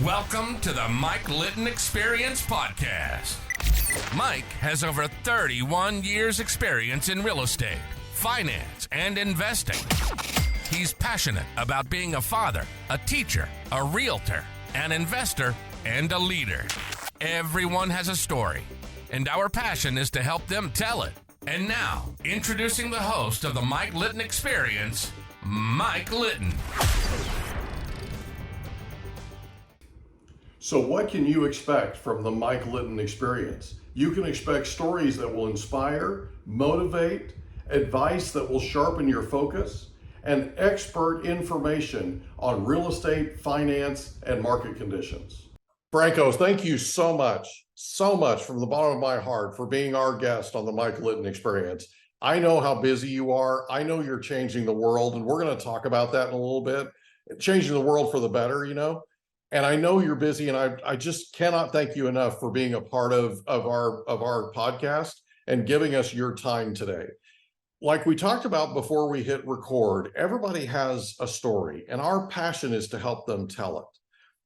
Welcome to the Mike Litton Experience Podcast. Mike has over 31 years experience in real estate, finance, and investing. He's passionate about being a father, a teacher, a realtor, an investor, and a leader. Everyone has a story, and our passion is to help them tell it. And now, introducing the host of the Mike Litton Experience, Mike Litton. So what can you expect from the Mike Litton Experience? You can expect stories that will inspire, motivate, advice that will sharpen your focus, and expert information on real estate, finance, and market conditions. Franco, thank you so much from the bottom of my heart for being our guest on the Mike Litton Experience. I know how busy you are. I know you're changing the world, and we're going to talk about that in a little bit. Changing the world for the better, you know? And I know you're busy, and I just cannot thank you enough for being a part of our podcast and giving us your time today. Like we talked about before we hit record, everybody has a story, and our passion is to help them tell it.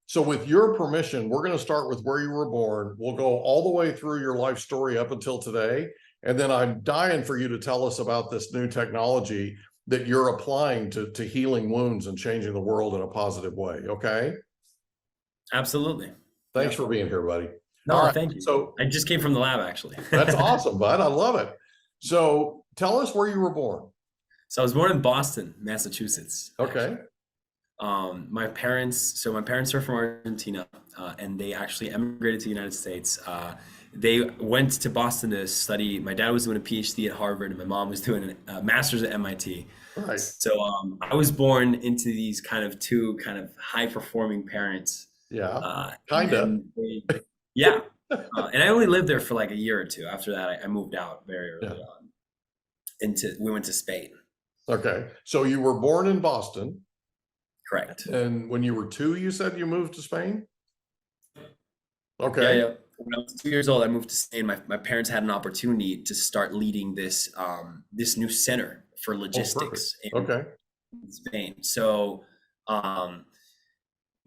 So with your permission, we're going to start with where you were born. We'll go all the way through your life story up until today. And then I'm dying for you to tell us about this new technology that you're applying to healing wounds and changing the world in a positive way. Okay? Absolutely. Thanks for being here, buddy. No, all right, thank you. So I just came from the lab, actually. That's awesome, bud. I love it. So tell us where you were born. So I was born in Boston, Massachusetts. Okay. My parents are from Argentina, and they actually emigrated to the United States. They went to Boston to study. My dad was doing a PhD at Harvard, and my mom was doing a master's at MIT. Right. So I was born into these two high-performing parents. Yeah, kind of. Yeah. And I only lived there for like a year or two. After that, I moved out very early on. We went to Spain. Okay. So you were born in Boston. Correct. And when you were 2, you said you moved to Spain? Okay. Yeah. When I was 2 years old, I moved to Spain. My parents had an opportunity to start leading this new center for logistics in Spain. So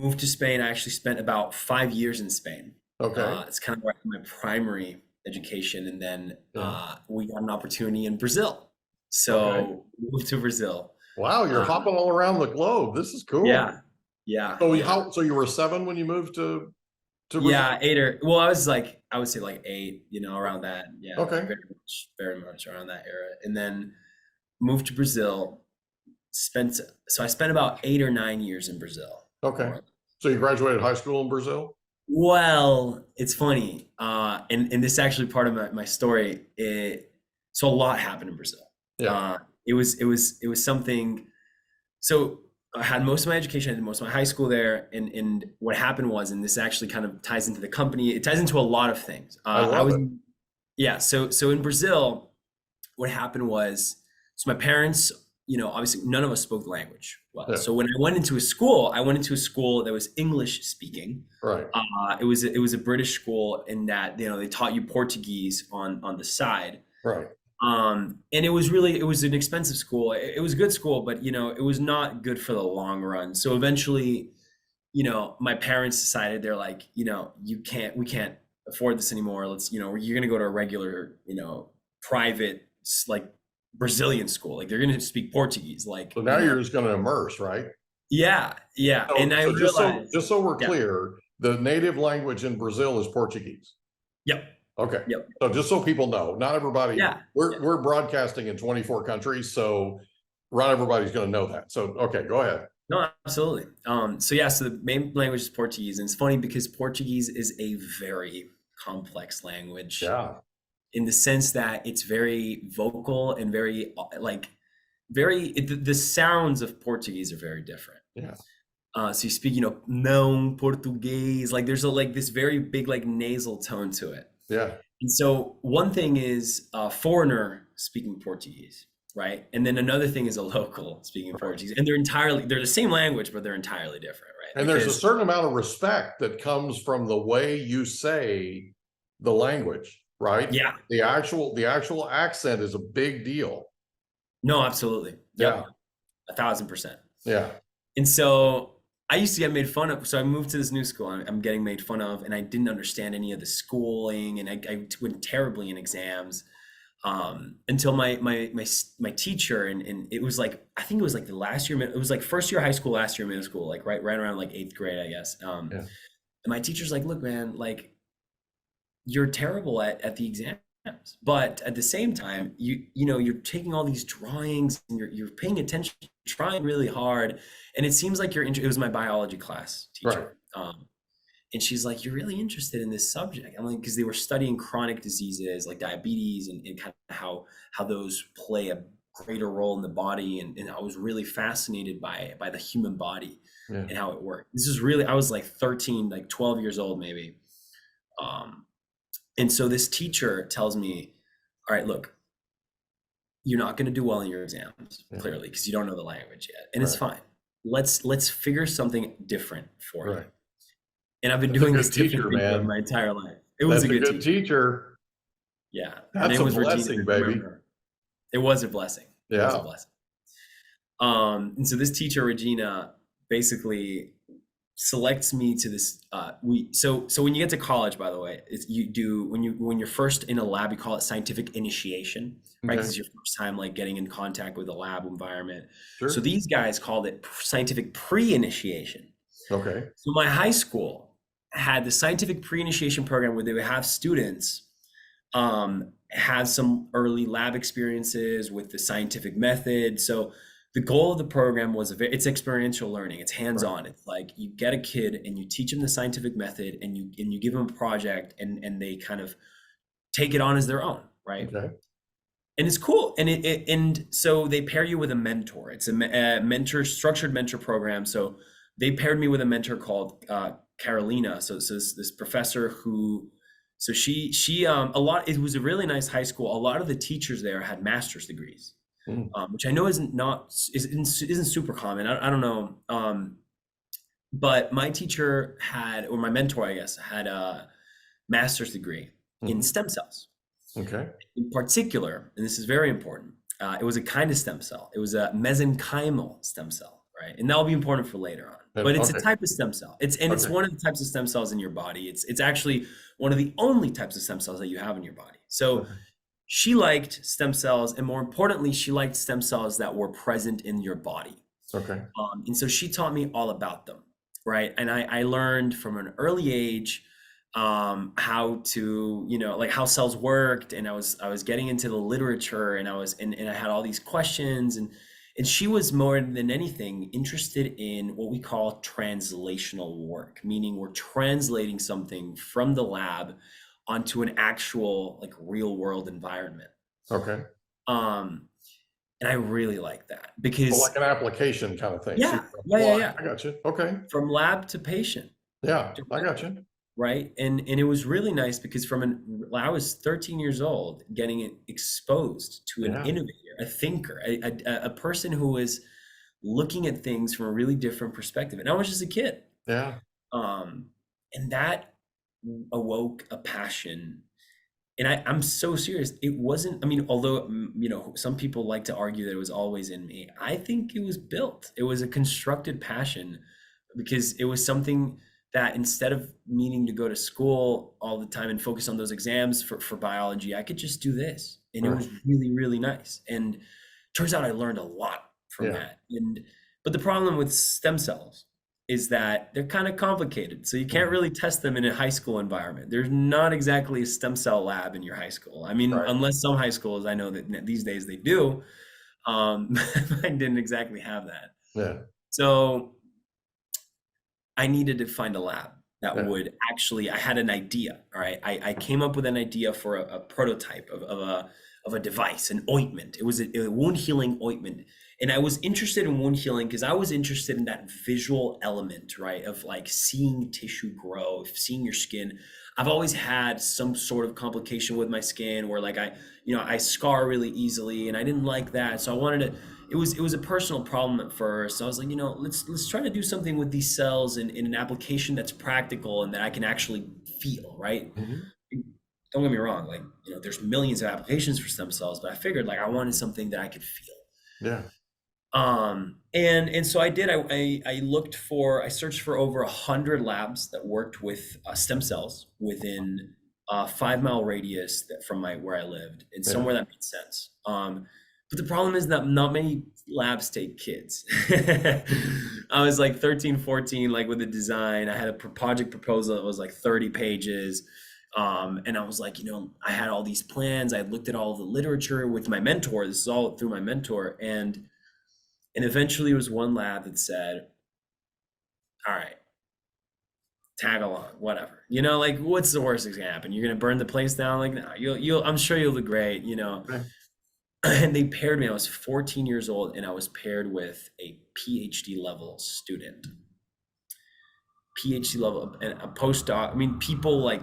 moved to Spain. I actually spent about 5 years in Spain. Okay. It's kind of like my primary education. And then we got an opportunity in Brazil. So we moved to Brazil. Wow, you're hopping all around the globe. This is cool. Yeah. So you were 7 when you moved to Brazil? Yeah, 8 I would say like 8, around that. Yeah. Okay. Very much around that era. And then moved to Brazil. I spent about 8 or 9 years in Brazil. Okay. So you graduated high school in Brazil? Well, it's funny. And this is actually part of my story. So a lot happened in Brazil. Yeah. It was something. So I had most of my education, I did most of my high school there. And what happened was, and this actually kind of ties into the company, it ties into a lot of things. I love it. Yeah. So in Brazil, what happened was, so my parents, obviously none of us spoke the language well. Yeah. So when I went into a school that was English speaking. Right. It was a British school in that, they taught you Portuguese on the side. Right. And it was an expensive school. It was a good school, but it was not good for the long run. So eventually, my parents decided, they're like, we can't afford this anymore. Let's, you're going to go to a regular, private, like Brazilian school. Like they're going to speak Portuguese. Like, so now you're just going to immerse, right? Yeah. So, and I realized, just so we're clear, the native language in Brazil is Portuguese. Yep. Okay. Yep. So just so people know, not everybody, Yeah. We're broadcasting in 24 countries, so not everybody's going to know that. So, okay, go ahead. No, absolutely. So the main language is Portuguese. And it's funny because Portuguese is a very complex language. Yeah. In the sense that it's very vocal and very the sounds of Portuguese are very different. Yeah. So you speak, não português, like there's this very big, nasal tone to it. Yeah. And so one thing is a foreigner speaking Portuguese, right? And then another thing is a local speaking Portuguese. And they're the same language, but they're entirely different, right? And there's a certain amount of respect that comes from the way you say the language, right? Yeah. The actual accent is a big deal. No, absolutely. Yeah. 1,000%. Yeah. And so I used to get made fun of. So I moved to this new school. I'm getting made fun of, and I didn't understand any of the schooling, and I went terribly in exams. Until my teacher, and it was like, I think it was like the last year, it was like first year high school, last year middle school, like right around like 8th grade, I guess. Yeah. And my teacher's like, look, man, like you're terrible at the exams, but at the same time, you know, you're taking all these drawings and you're paying attention, trying really hard, and it seems like it was my biology class teacher. Right. And she's like, you're really interested in this subject. I'm like, because they were studying chronic diseases like diabetes and kind of how those play a greater role in the body. And I was really fascinated by the human body and how it worked. This is really, I was like 13, like 12 years old, maybe. And so this teacher tells me, all right, look, you're not going to do well in your exams, clearly, because you don't know the language yet. And it's fine. Let's figure something different for you. And I've been doing this differently for my entire life. It was a good teacher. Yeah. That's a blessing, baby. It was a blessing. Yeah. It was a blessing. And so this teacher, Regina, basically selects me to this. So when you get to college, by the way, when you're first in a lab, you call it scientific initiation, right? Because it's your first time like getting in contact with a lab environment. Sure. So these guys called it scientific pre-initiation. Okay. So my high school had the scientific pre-initiation program where they would have students have some early lab experiences with the scientific method. So the goal of the program was it's experiential learning. It's hands-on. Right. It's like you get a kid and you teach them the scientific method and you give them a project and they kind of take it on as their own, right? Okay. And it's cool. And so they pair you with a mentor. It's a structured mentor program. So they paired me with a mentor called Carolina. So this professor who, so she a lot, it was a really nice high school. A lot of the teachers there had master's degrees, which I know isn't super common. I don't know. But my teacher or my mentor, I guess, had a master's degree in stem cells. Okay. In particular, and this is very important, it was a kind of stem cell. It was a mesenchymal stem cell, right? And that will be important for later on. But it's a type of stem cell. It's one of the types of stem cells in your body. It's actually one of the only types of stem cells that you have in your body. So she liked stem cells, and more importantly, she liked stem cells that were present in your body. Okay. And so she taught me all about them, right? And I learned from an early age how to, like how cells worked, and I was getting into the literature, and I had all these questions, and she was more than anything interested in what we call translational work, meaning we're translating something from the lab onto an actual like real world environment. Okay. And I really like that because like an application kind of thing. Yeah. I got you. Okay. From lab to patient. Yeah, I got you. Right. And it was really nice because I was 13 years old, getting exposed to an innovator, a thinker, a person who was looking at things from a really different perspective. And I was just a kid. Yeah. And that awoke a passion. And I'm so serious. It wasn't, although, some people like to argue that it was always in me. I think it was built. It was a constructed passion because it was something that instead of needing to go to school all the time and focus on those exams for biology, I could just do this. And it was really, really nice. And turns out I learned a lot from that. But the problem with stem cells is that they're kind of complicated. So you can't really test them in a high school environment. There's not exactly a stem cell lab in your high school. Unless some high schools, I know that these days they do. Mine didn't exactly have that. Yeah. So I needed to find a lab that would actually, I had an idea, all right? I came up with an idea for a prototype of a device, an ointment. It was a wound healing ointment. And I was interested in wound healing because I was interested in that visual element, right? Of like seeing tissue grow, seeing your skin. I've always had some sort of complication with my skin where like I scar really easily, and I didn't like that. So I wanted to, it was a personal problem at first. So I was like, let's try to do something with these cells in an application that's practical and that I can actually feel, right? Mm-hmm. Don't get me wrong, like, there's millions of applications for stem cells, but I figured like I wanted something that I could feel. Yeah. And so I did. I searched for over 100 labs that worked with stem cells within a 5 mile radius from where I lived, and Yeah. somewhere that made sense. But the problem is that not many labs take kids. I was like 13, 14, like with the design. I had a project proposal that was like 30 pages. And I was like, I had all these plans. I looked at all of the literature with my mentor. This is all through my mentor. And eventually it was one lab that said, all right, tag along, whatever. Like, what's the worst that's gonna happen? You're gonna burn the place down? Like, no, I'm sure you'll do great, Right. And they paired me. I was 14 years old, and I was paired with a PhD level student. PhD level and a postdoc. I mean, people like,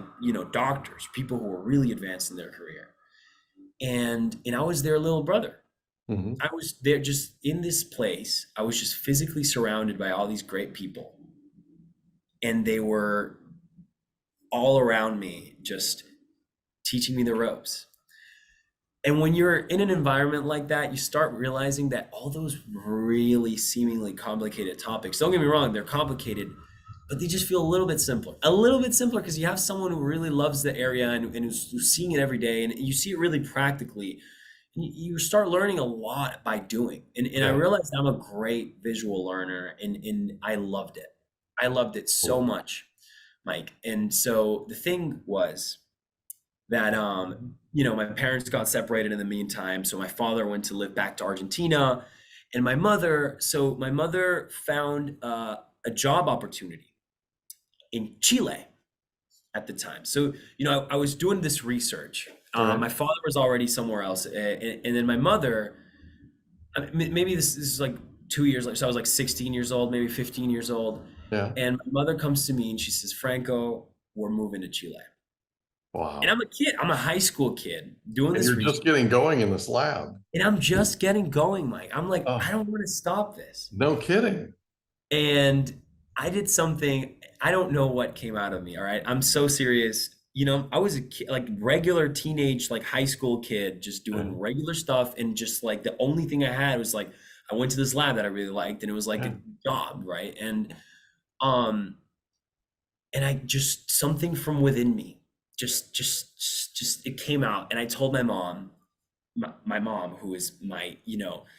doctors, people who were really advanced in their career. And I was their little brother. Mm-hmm. I was there just in this place. I was just physically surrounded by all these great people. And they were all around me, just teaching me the ropes. And when you're in an environment like that, you start realizing that all those really seemingly complicated topics, don't get me wrong, they're complicated, but they just feel a little bit simpler because you have someone who really loves the area and who's seeing it every day, and you see it really practically. You start learning a lot by doing. And I realized I'm a great visual learner, and I loved it. I loved it so much, Mike. And so the thing was that, my parents got separated in the meantime. So my father went to live back to Argentina, and my mother found a job opportunity in Chile at the time. So, I was doing this research. My father was already somewhere else. And then my mother, maybe this is like 2 years later. So I was like 16 years old, maybe 15 years old. Yeah. And my mother comes to me and she says, Franco, we're moving to Chile. Wow. And I'm a kid. I'm a high school kid doing this You're research. just getting going in this lab. And I'm just getting going, Mike. I'm like, I don't want to stop this. No kidding. And I did something, I don't know what came out of me. All right. I'm so serious. I was a kid, like regular teenage, like high school kid, just doing regular stuff. And just like the only thing I had was like, I went to this lab that I really liked, and it was like a job. Right. And I just, something from within me, just it came out. And I told my mom, who is my,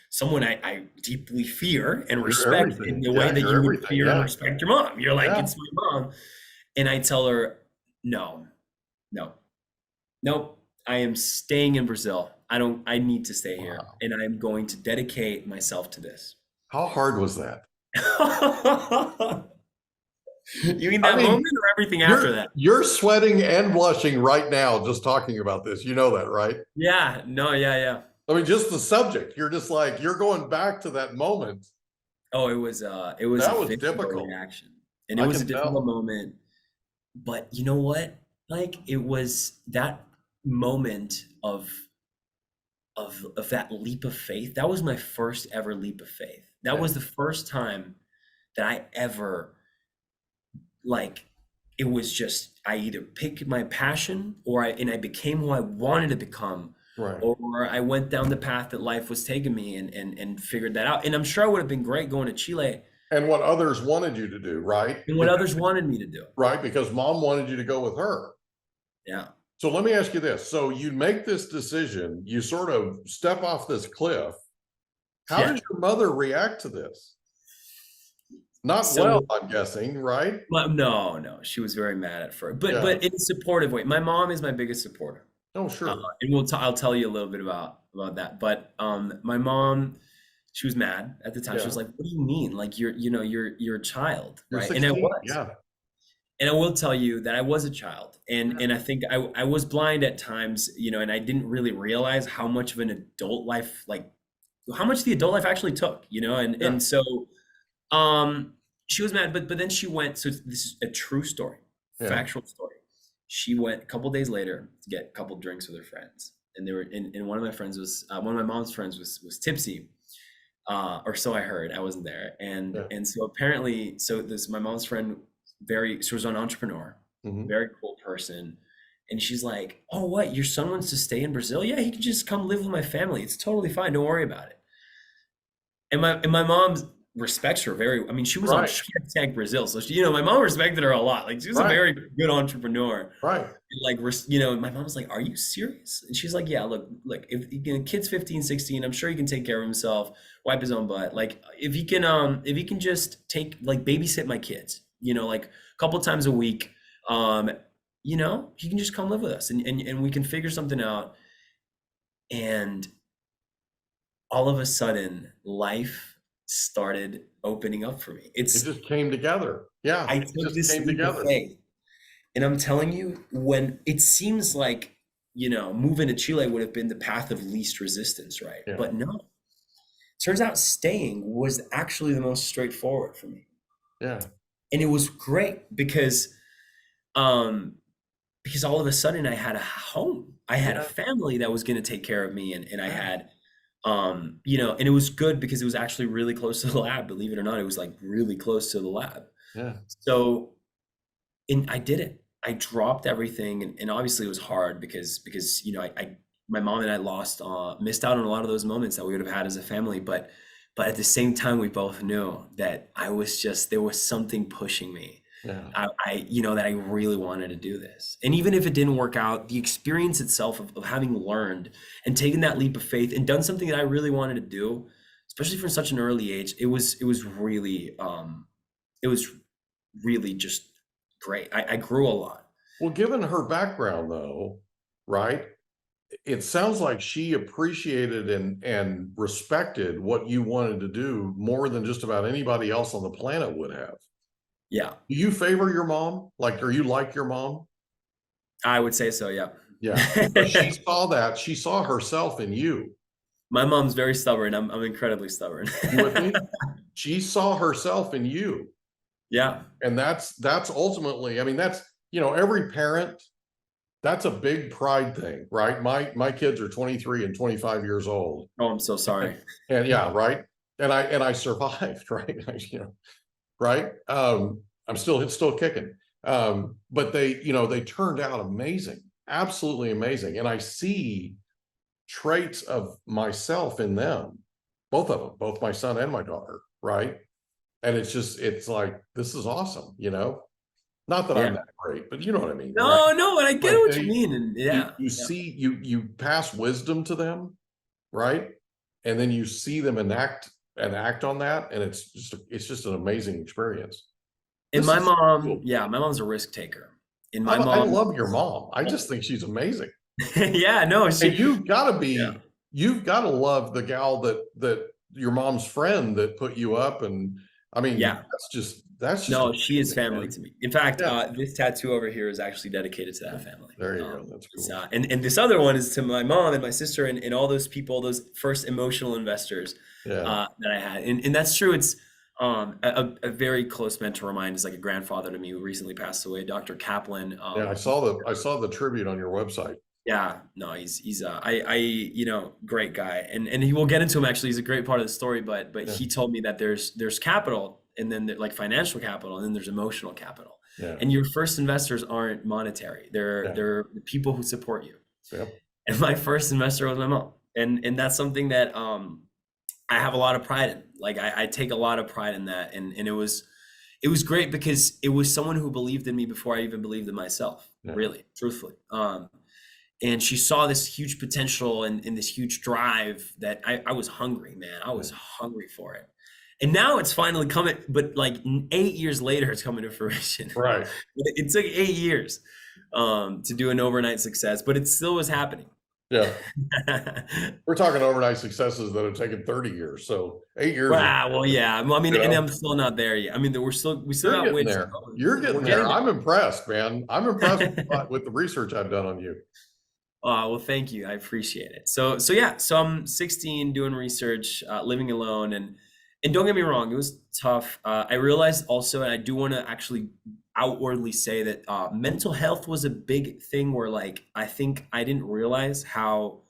someone I deeply fear and respect in the way that you would fear and respect your mom. You're like, it's my mom. And I tell her, no, I am staying in Brazil. I need to stay here, and I'm going to dedicate myself to this. How hard was that? You mean that moment or everything after that? You're sweating and blushing right now just talking about this. You know that, right? Yeah. No, yeah. I mean, just the subject. You're just like, you're going back to that moment. Oh, it was a difficult reaction. And it was a difficult moment. But you know what? Like, it was that moment of that leap of faith. That was my first ever leap of faith. That was the first time that I ever, like, it was just, I either picked my passion and I became who I wanted to become, or I went down the path that life was taking me and figured that out. And I'm sure I would have been great going to Chile. And what others wanted you to do, right? And what others wanted me to do. Right, because mom wanted you to go with her. Yeah. So let me ask you this. So you make this decision, you sort of step off this cliff. How does your mother react to this? Not well, I'm guessing, right? Well, no, she was very mad at first, but in a supportive way. My mom is my biggest supporter. Oh, sure. And I'll tell you a little bit about that. But my mom, she was mad at the time. She was like, "What do you mean? Like you're a child, right?" 16, and I was. Yeah. And I will tell you that I was a child, and I think I was blind at times, and I didn't really realize how much of an adult life, like how much the adult life actually took, and so she was mad, but then she went. So this is a true story, factual story. She went a couple days later to get a couple drinks with her friends, and they were and one of my friends was one of my mom's friends was tipsy, or so I heard. I wasn't there, and so apparently, my mom's friend, she was an entrepreneur, very cool person, and she's like, "Oh, what? Your son wants to stay in Brazil? Yeah, he can just come live with my family. It's totally fine. Don't worry about it." And my mom respects her very. I mean, she was on Right. Shark Tank Brazil, so she, my mom respected her a lot. Like she was a Right. very good entrepreneur. Right. And like, my mom was like, "Are you serious?" And she's like, "Yeah, look, if kid's 15, 16, I'm sure he can take care of himself, wipe his own butt. Like if he can just like babysit my kids, like a couple times a week, he can just come live with us and we can figure something out." And all of a sudden, life started opening up for me. It just came together. Yeah. I It took just this came leap of together. faith. And I'm telling you, when it seems like, moving to Chile would have been the path of least resistance, right? Yeah. But no, turns out staying was actually the most straightforward for me. Yeah. And it was great because all of a sudden I had a home. I had a Yeah. family that was going to take care of me. And I had, and it was good because it was actually really close to the lab. Believe it or not, it was like really close to the lab. Yeah. So, and I did it. I dropped everything, and obviously it was hard because my mom and I missed out on a lot of those moments that we would have had as a family. But at the same time, we both knew that there was something pushing me. Yeah. That I really wanted to do this. And even if it didn't work out, the experience itself of having learned and taken that leap of faith and done something that I really wanted to do, especially from such an early age, it was really just great. I grew a lot. Well, given her background though, right? It sounds like she appreciated and respected what you wanted to do more than just about anybody else on the planet would have. Yeah, Do you favor your mom? Are you like your mom? I would say so. Yeah. Yeah. But she saw that. She saw herself in you. My mom's very stubborn. I'm incredibly stubborn. You with me? She saw herself in you. Yeah. And that's ultimately, I mean, that's, every parent, that's a big pride thing, right? My kids are 23 and 25 years old. Oh, I'm so sorry. And yeah, right. And I survived, right? Right. I'm still kicking. But they turned out amazing, absolutely amazing. And I see traits of myself in them, both of them, both my son and my daughter, right? And it's like, this is awesome, Not that I'm that great, but you know what I mean, right? No, and I get what you mean. And you see, you pass wisdom to them, right? And then you see them enact on that, and it's just an amazing experience. And my mom, my mom's a risk taker. And my I mom, love your mom. I just think she's amazing. yeah, no, And you've got to love the gal that your mom's friend that put you up, and I mean, that's just no, she is family man. to me. In fact, this tattoo over here is actually dedicated to that family. There you go. That's cool. And this other one is to my mom and my sister and all those people, those first emotional investors that I had. And that's true. It's a very close mentor of mine is like a grandfather to me who recently passed away, Dr. Kaplan. I saw the tribute on your website. Yeah, no, he's great guy, and he will get into him. Actually, he's a great part of the story. But he told me that there's capital, and then like financial capital, and then there's emotional capital. Yeah. And your first investors aren't monetary; they're the people who support you. Yep. And my first investor was my mom, and that's something that I have a lot of pride in. Like I take a lot of pride in that, and it was great because it was someone who believed in me before I even believed in myself. Yeah. Really, truthfully. And she saw this huge potential and this huge drive that I was hungry, man. I was hungry for it. And now it's finally coming, but like 8 years later, it's coming to fruition. Right. It took 8 years to do an overnight success, but it still was happening. Yeah. We're talking overnight successes that have taken 30 years. So 8 years. Wow. Well, yeah. I mean, and I'm still not there yet. I mean, we still got ways there. You're getting there. I'm impressed, man. I'm impressed with the research I've done on you. Well, thank you. I appreciate it. So I'm 16 doing research, living alone. And don't get me wrong, it was tough. I realized also, and I do want to actually outwardly say that mental health was a big thing where like, I think I didn't realize how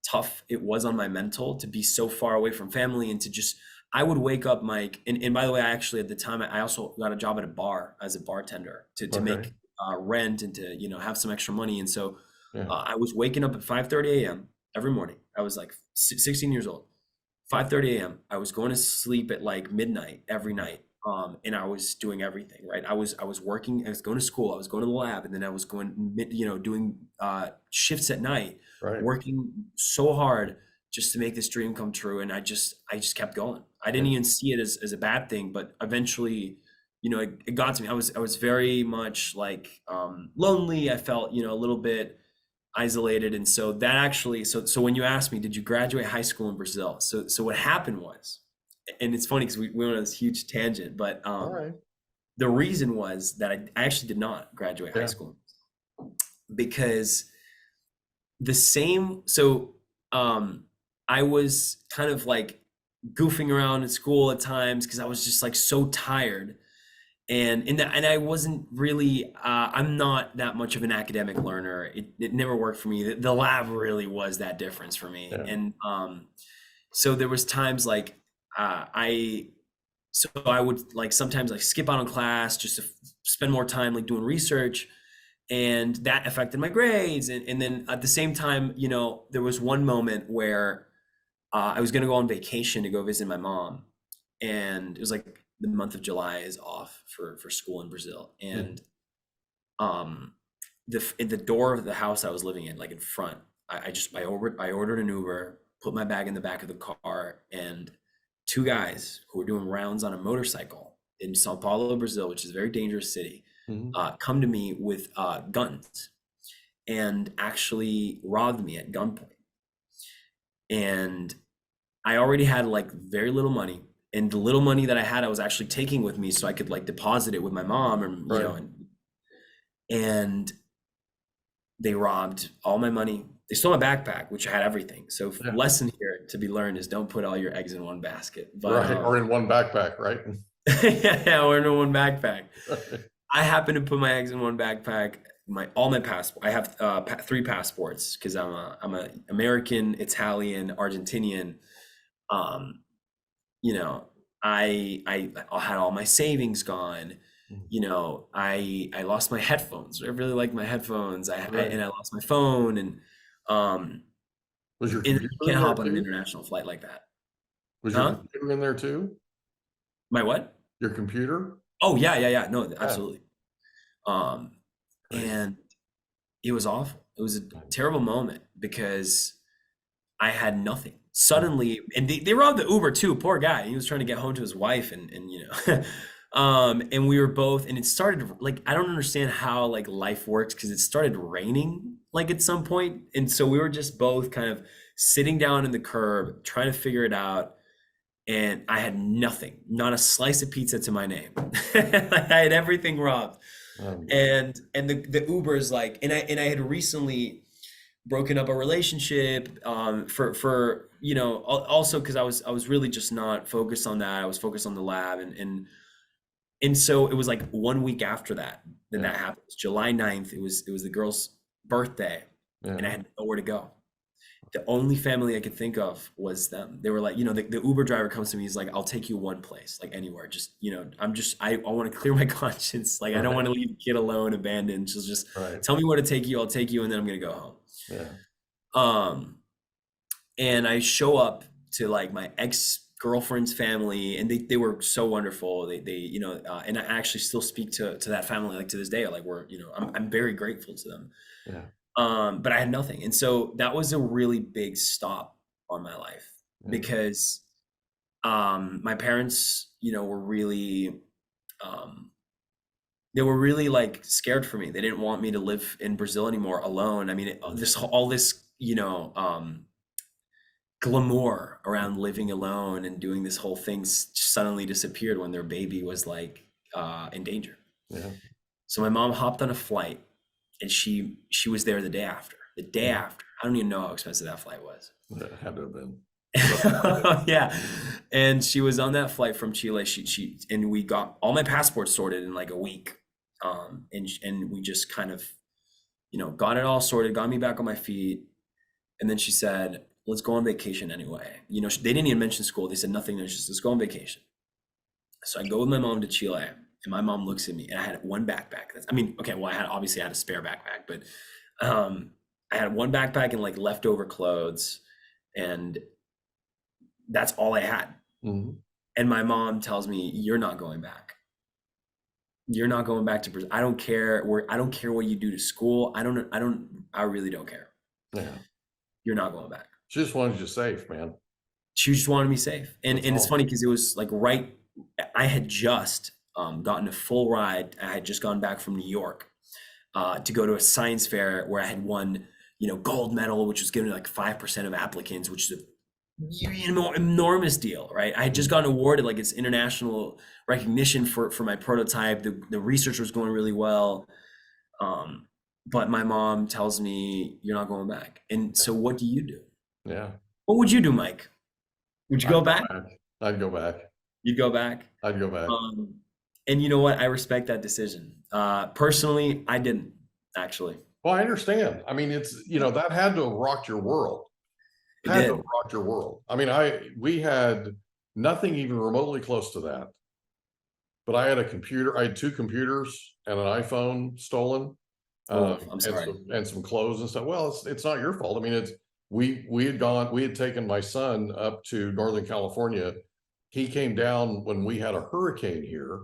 tough it was on my mental to be so far away from family and to just, I would wake up, Mike. And by the way, I actually, at the time, I also got a job at a bar as a bartender to make rent and to, have some extra money. And so I was waking up at 5:30 a.m. every morning. I was like 16 years old. 5:30 a.m. I was going to sleep at like midnight every night. And I was doing everything, right? I was working, I was going to school, I was going to the lab, and then I was going, doing shifts at night, Right. working so hard just to make this dream come true. And I just kept going. I didn't even see it as a bad thing, but eventually, it got to me. I was very much like lonely. I felt, a little bit isolated. And so that actually, so when you asked me, did you graduate high school in Brazil? So what happened was, and it's funny because we went on this huge tangent, but All right. the reason was that I actually did not graduate high school, because I was kind of like goofing around in school at times because I was just like so tired. And I wasn't really, I'm not that much of an academic learner. It never worked for me. The lab really was that difference for me. Yeah. And so there was times like, I would like sometimes like skip out on class just to spend more time like doing research, and that affected my grades. And then at the same time, there was one moment where I was going to go on vacation to go visit my mom, and it was like the month of July is off for school in Brazil. And in the door of the house I was living in, like in front, I ordered an Uber, put my bag in the back of the car, and two guys who were doing rounds on a motorcycle in São Paulo, Brazil, which is a very dangerous city, come to me with guns and actually robbed me at gunpoint. And I already had like very little money, and the little money that I had, I was actually taking with me so I could like deposit it with my mom, or and they robbed all my money. They stole my backpack, which had everything. So lesson here to be learned is don't put all your eggs in one basket. But, or in one backpack, right? or in one backpack. I happen to put my eggs in one backpack. All my passport. I have 3 passports because I'm a American, Italian, Argentinian. I had all my savings gone. I lost my headphones. I really like my headphones. And I lost my phone. And was your you computer can't in hop there on an too? international flight like that. Was your computer in there too? My what? Your computer? Oh yeah. No, absolutely. And it was awful. It was a terrible moment because I had nothing. Suddenly, and they robbed the Uber too. Poor guy. He was trying to get home to his wife, and and we were both, and it started like, I don't understand how like life works, because it started raining like at some point. And so we were just both kind of sitting down in the curb trying to figure it out. And I had nothing, not a slice of pizza to my name. I had everything robbed. And the Uber is like, and I had recently broken up a relationship for also because I was really just not focused on that. I was focused on the lab, and so it was like 1 week after that that happened. July 9th, it was the girl's birthday, and I had nowhere to go. The only family I could think of was them. They were like, the Uber driver comes to me. He's like, I'll take you one place, like anywhere. Just, I want to clear my conscience. Like, I don't want to leave the kid alone, abandoned. Just tell me where to take you. I'll take you. And then I'm going to go home. And I show up to like my ex-girlfriend's family, and they were so wonderful. They and I actually still speak to that family, like to this day. Like I'm very grateful to them. But I had nothing. And so that was a really big stop on my life, because my parents, were really, they were really like scared for me. They didn't want me to live in Brazil anymore alone. I mean, all this, glamour around living alone and doing this whole thing suddenly disappeared when their baby was like in danger. So my mom hopped on a flight, and she was there the day after. I don't even know how expensive that flight was. That had to have been. Yeah. And she was on that flight from Chile. And we got all my passports sorted in like a week. And we just kind of, got it all sorted, got me back on my feet. And then she said, let's go on vacation anyway. They didn't even mention school. They said nothing. There's just, let's go on vacation. So I go with my mom to Chile. And my mom looks at me, and I had one backpack. I had a spare backpack, but I had one backpack and like leftover clothes. And that's all I had. Mm-hmm. And my mom tells me, you're not going back. You're not going back to, I don't care what you do to school. I really don't care. Yeah. You're not going back. She just wanted you safe, man. She just wanted me safe. And it's funny because it was like I had just gotten a full ride. I had just gone back from New York to go to a science fair where I had won, gold medal, which was given to like 5% of applicants, which is an enormous deal, right? I had just gotten awarded like it's international recognition for my prototype. The research was going really well. But my mom tells me, you're not going back. And so what do you do? Yeah. What would you do, Mike? Would you go back? I'd go back. You'd go back? I'd go back. And you know what? I respect that decision. Personally, I didn't, actually. Well, I understand. I mean, it's, that had to have rocked your world. Had to have rocked your world. I mean, we had nothing even remotely close to that. But I had a computer. I had 2 computers and an iPhone stolen. I'm sorry. And some clothes and stuff. Well, it's not your fault. I mean, we had taken my son up to Northern California. He came down when we had a hurricane here.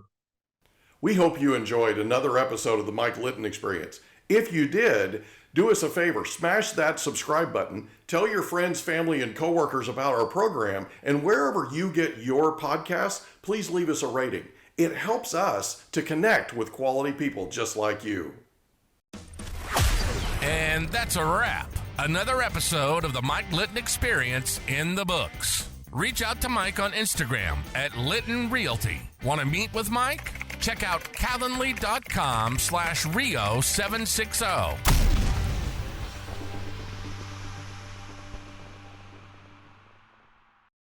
We hope you enjoyed another episode of the Mike Litton Experience. If you did, do us a favor, smash that subscribe button, tell your friends, family, and coworkers about our program, and wherever you get your podcasts, please leave us a rating. It helps us to connect with quality people just like you. And that's a wrap. Another episode of the Mike Litton Experience in the books. Reach out to Mike on Instagram at Litton Realty. Want to meet with Mike? Check out calendly.com/Rio760.